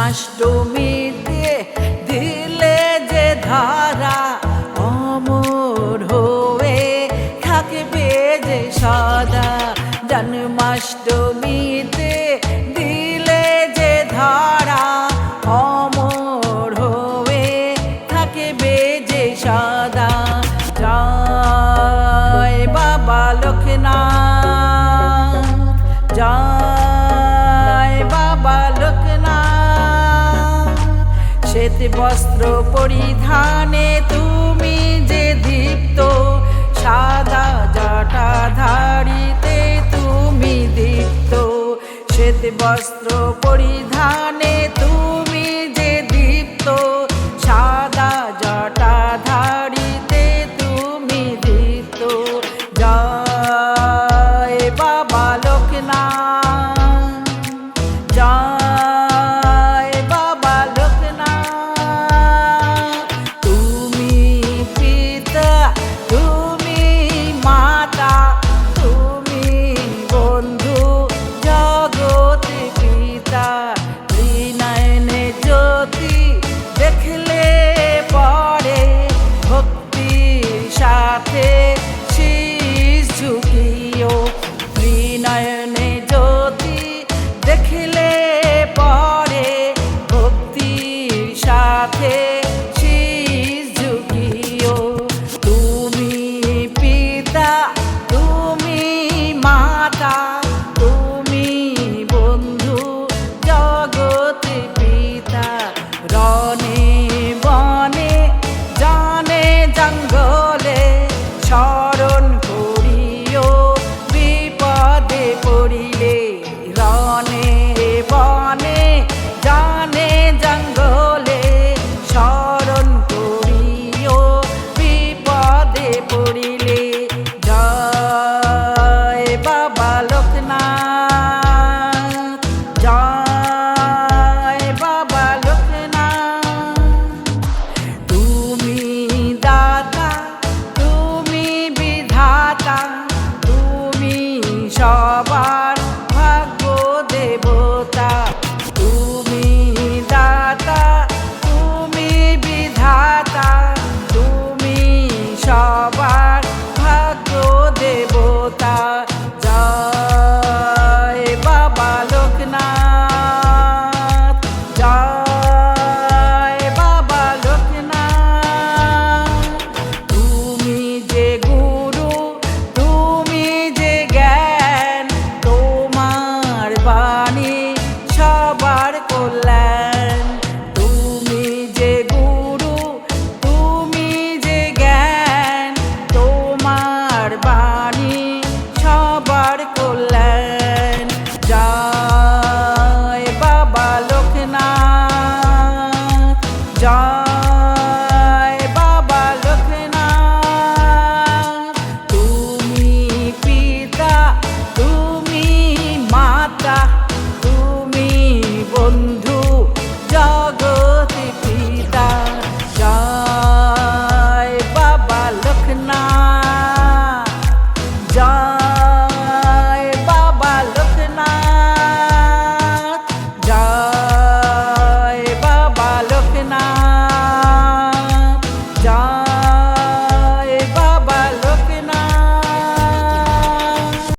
জন্মাষ্টমীতে দিলে যে ধারা অমর হয়ে থাকবে যে সদা। জন্মাষ্টমীতে দিলে যে ধারা অমর হয়ে থাকবে যে সদা। জয় বাবা লোকনাথ, জয় বাবা লোকনাথ। শ্বেত বস্ত্র পরিধানে তুমি যে দীপ্ত, সাদা জটাধারীতে তুমি দীপ্ত। শ্বেত বস্ত্র পরিধানে তুমি যে দীপ্ত, সাদা জটাধারীতে তুমি দীপ্ত। জয় বাবা লোকনাথ, জয় বাবা লোকনাথ। তুমি পিতা, তুমি মাতা, তুমি বন্ধু জগৎ পিতা। ত্রিনয়নে জ্যোতি দেখলে পরে ভক্তির সাথে শীষ ঝুঁকিও। ত্রিনয়নে জ্যোতি দেখলে পরে ভক্তির সাথে শীষ ঝুঁকিও। তুমি পিতা, তুমি মাতা, তুমি বন্ধু জগৎ পিতা। রনে বনে জানে জঙ্গলে শরণ করিও বিপদে পড়িলে। রনে বনে জানে জঙ্গলে শরণ করিও বিপদে পড়িলে। জয় বাবা লোকনাথ, জয় বাবা লোকনাথ। তুমি দাতা, তুমি বিধাতা, তুমি সবার ভাগ্য দেবতা। তুমি দাতা, তুমি বিধাতা, তুমি সবার ভাগ্য দেবতা। জয় বাবা লোকনাথ, জয় বাবা লোকনাথ। তুমি যে গুরু, তুমি যে জ্ঞান, তোমার বাণী সবার কল্যাণ। তুমি যে গুরু, তুমি যে জ্ঞান, তোমার বাণী সবার কল্যাণ। জয় বাবা লোকনাথ, জয়